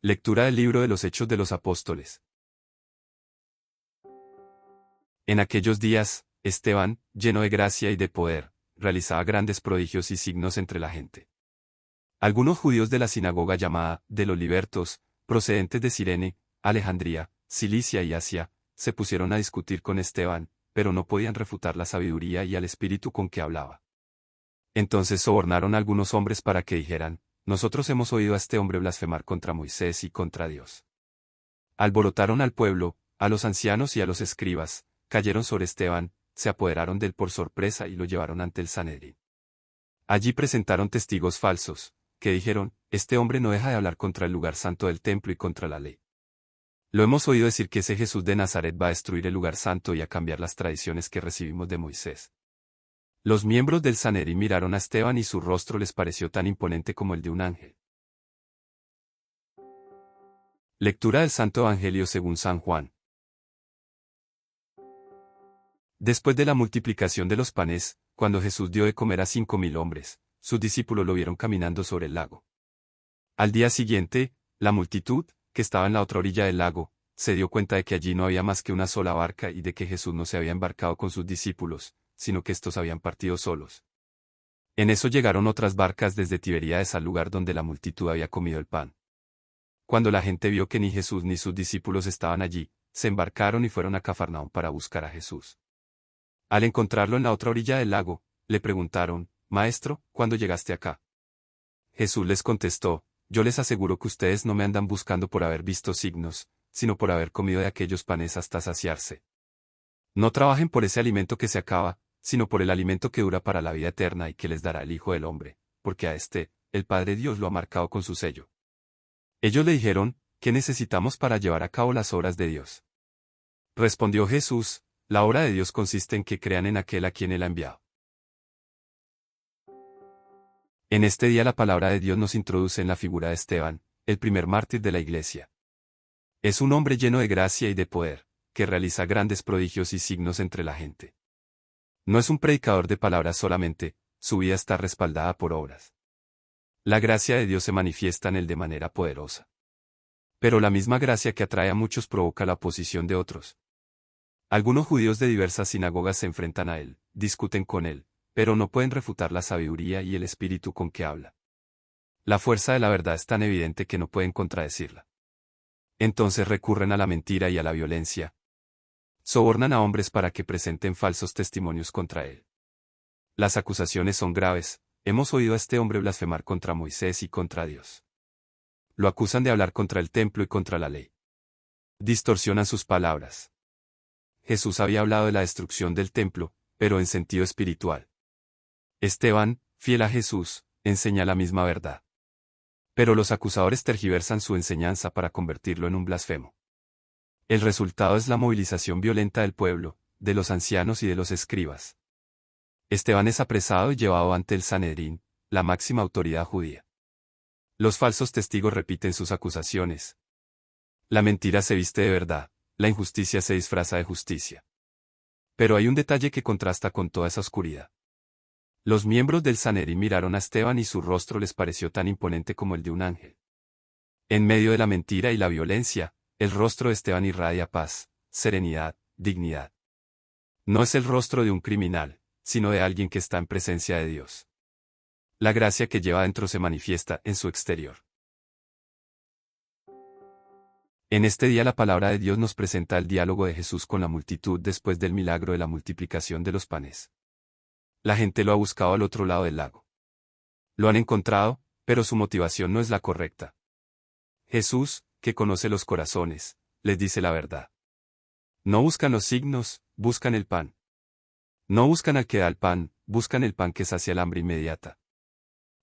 Lectura del libro de los Hechos de los Apóstoles. En aquellos días, Esteban, lleno de gracia y de poder, realizaba grandes prodigios y signos entre la gente. Algunos judíos de la sinagoga llamada de los Libertos, procedentes de Cirene, Alejandría, Cilicia y Asia, se pusieron a discutir con Esteban, pero no podían refutar la sabiduría y al espíritu con que hablaba. Entonces sobornaron a algunos hombres para que dijeran: nosotros hemos oído a este hombre blasfemar contra Moisés y contra Dios. Alborotaron al pueblo, a los ancianos y a los escribas, cayeron sobre Esteban, se apoderaron de él por sorpresa y lo llevaron ante el Sanedrín. Allí presentaron testigos falsos, que dijeron: este hombre no deja de hablar contra el lugar santo del templo y contra la ley. Lo hemos oído decir que ese Jesús de Nazaret va a destruir el lugar santo y a cambiar las tradiciones que recibimos de Moisés. Los miembros del Sanedrín miraron a Esteban y su rostro les pareció tan imponente como el de un ángel. Lectura del Santo Evangelio según San Juan. Después de la multiplicación de los panes, cuando Jesús dio de comer a 5.000 hombres, sus discípulos lo vieron caminando sobre el lago. Al día siguiente, la multitud, que estaba en la otra orilla del lago, se dio cuenta de que allí no había más que una sola barca y de que Jesús no se había embarcado con sus discípulos, sino que estos habían partido solos. En eso llegaron otras barcas desde Tiberíades al lugar donde la multitud había comido el pan. Cuando la gente vio que ni Jesús ni sus discípulos estaban allí, se embarcaron y fueron a Cafarnaúm para buscar a Jesús. Al encontrarlo en la otra orilla del lago, le preguntaron: Maestro, ¿cuándo llegaste acá? Jesús les contestó: yo les aseguro que ustedes no me andan buscando por haber visto signos, sino por haber comido de aquellos panes hasta saciarse. No trabajen por ese alimento que se acaba, sino por el alimento que dura para la vida eterna y que les dará el Hijo del Hombre, porque a este, el Padre Dios lo ha marcado con su sello. Ellos le dijeron: ¿qué necesitamos para llevar a cabo las obras de Dios? Respondió Jesús: la obra de Dios consiste en que crean en aquel a quien Él ha enviado. En este día la palabra de Dios nos introduce en la figura de Esteban, el primer mártir de la Iglesia. Es un hombre lleno de gracia y de poder, que realiza grandes prodigios y signos entre la gente. No es un predicador de palabras solamente, su vida está respaldada por obras. La gracia de Dios se manifiesta en él de manera poderosa. Pero la misma gracia que atrae a muchos provoca la oposición de otros. Algunos judíos de diversas sinagogas se enfrentan a él, discuten con él, pero no pueden refutar la sabiduría y el espíritu con que habla. La fuerza de la verdad es tan evidente que no pueden contradecirla. Entonces recurren a la mentira y a la violencia. Sobornan a hombres para que presenten falsos testimonios contra él. Las acusaciones son graves: hemos oído a este hombre blasfemar contra Moisés y contra Dios. Lo acusan de hablar contra el templo y contra la ley. Distorsionan sus palabras. Jesús había hablado de la destrucción del templo, pero en sentido espiritual. Esteban, fiel a Jesús, enseña la misma verdad. Pero los acusadores tergiversan su enseñanza para convertirlo en un blasfemo. El resultado es la movilización violenta del pueblo, de los ancianos y de los escribas. Esteban es apresado y llevado ante el Sanedrín, la máxima autoridad judía. Los falsos testigos repiten sus acusaciones. La mentira se viste de verdad, la injusticia se disfraza de justicia. Pero hay un detalle que contrasta con toda esa oscuridad. Los miembros del Sanedrín miraron a Esteban y su rostro les pareció tan imponente como el de un ángel. En medio de la mentira y la violencia, el rostro de Esteban irradia paz, serenidad, dignidad. No es el rostro de un criminal, sino de alguien que está en presencia de Dios. La gracia que lleva dentro se manifiesta en su exterior. En este día la palabra de Dios nos presenta el diálogo de Jesús con la multitud después del milagro de la multiplicación de los panes. La gente lo ha buscado al otro lado del lago. Lo han encontrado, pero su motivación no es la correcta. Jesús, que conoce los corazones, les dice la verdad. No buscan los signos, buscan el pan. No buscan al que da el pan, buscan el pan que sacia el hambre inmediata.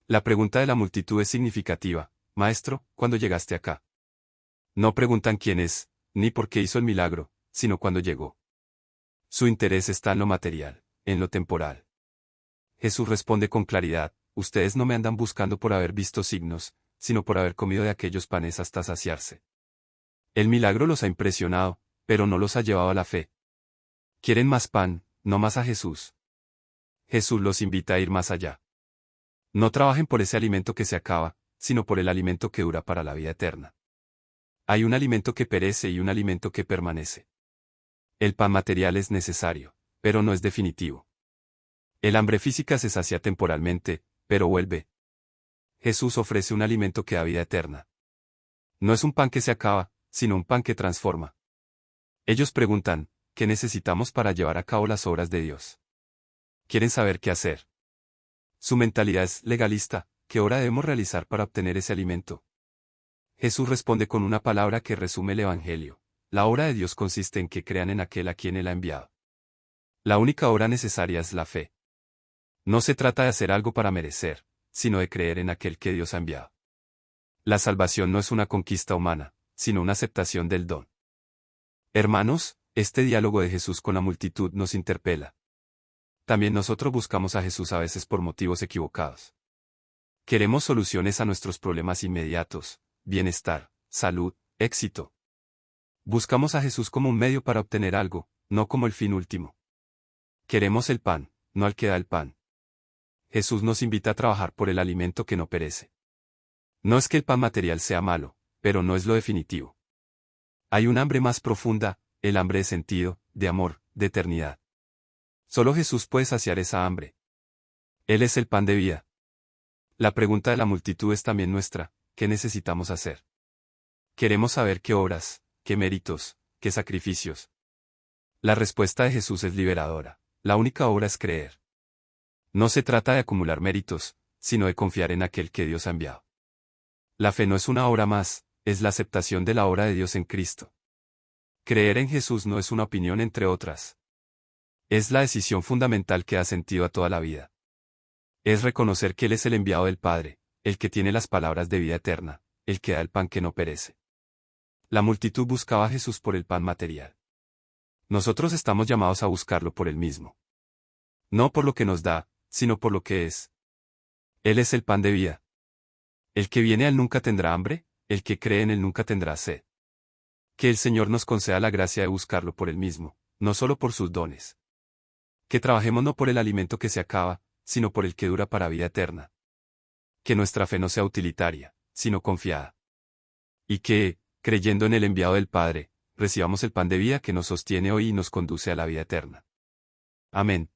La pregunta de la multitud es significativa: Maestro, ¿cuándo llegaste acá? No preguntan quién es, ni por qué hizo el milagro, sino cuándo llegó. Su interés está en lo material, en lo temporal. Jesús responde con claridad: ustedes no me andan buscando por haber visto signos, sino por haber comido de aquellos panes hasta saciarse. El milagro los ha impresionado, pero no los ha llevado a la fe. Quieren más pan, no más a Jesús. Jesús los invita a ir más allá. No trabajen por ese alimento que se acaba, sino por el alimento que dura para la vida eterna. Hay un alimento que perece y un alimento que permanece. El pan material es necesario, pero no es definitivo. El hambre física se sacia temporalmente, pero vuelve. Jesús ofrece un alimento que da vida eterna. No es un pan que se acaba, sino un pan que transforma. Ellos preguntan, ¿qué necesitamos para llevar a cabo las obras de Dios? Quieren saber qué hacer. Su mentalidad es legalista, ¿qué obra debemos realizar para obtener ese alimento? Jesús responde con una palabra que resume el Evangelio. La obra de Dios consiste en que crean en aquel a quien Él ha enviado. La única obra necesaria es la fe. No se trata de hacer algo para merecer, sino de creer en aquel que Dios ha enviado. La salvación no es una conquista humana, sino una aceptación del don. Hermanos, este diálogo de Jesús con la multitud nos interpela. También nosotros buscamos a Jesús a veces por motivos equivocados. Queremos soluciones a nuestros problemas inmediatos, bienestar, salud, éxito. Buscamos a Jesús como un medio para obtener algo, no como el fin último. Queremos el pan, no al que da el pan. Jesús nos invita a trabajar por el alimento que no perece. No es que el pan material sea malo, pero no es lo definitivo. Hay un hambre más profunda, el hambre de sentido, de amor, de eternidad. Solo Jesús puede saciar esa hambre. Él es el pan de vida. La pregunta de la multitud es también nuestra, ¿qué necesitamos hacer? Queremos saber qué obras, qué méritos, qué sacrificios. La respuesta de Jesús es liberadora. La única obra es creer. No se trata de acumular méritos, sino de confiar en aquel que Dios ha enviado. La fe no es una obra más, es la aceptación de la obra de Dios en Cristo. Creer en Jesús no es una opinión entre otras. Es la decisión fundamental que da sentido a toda la vida. Es reconocer que Él es el enviado del Padre, el que tiene las palabras de vida eterna, el que da el pan que no perece. La multitud buscaba a Jesús por el pan material. Nosotros estamos llamados a buscarlo por Él mismo. No por lo que nos da, sino por lo que es. Él es el pan de vida. El que viene a Él nunca tendrá hambre, el que cree en Él nunca tendrá sed. Que el Señor nos conceda la gracia de buscarlo por Él mismo, no solo por sus dones. Que trabajemos no por el alimento que se acaba, sino por el que dura para vida eterna. Que nuestra fe no sea utilitaria, sino confiada. Y que, creyendo en el enviado del Padre, recibamos el pan de vida que nos sostiene hoy y nos conduce a la vida eterna. Amén.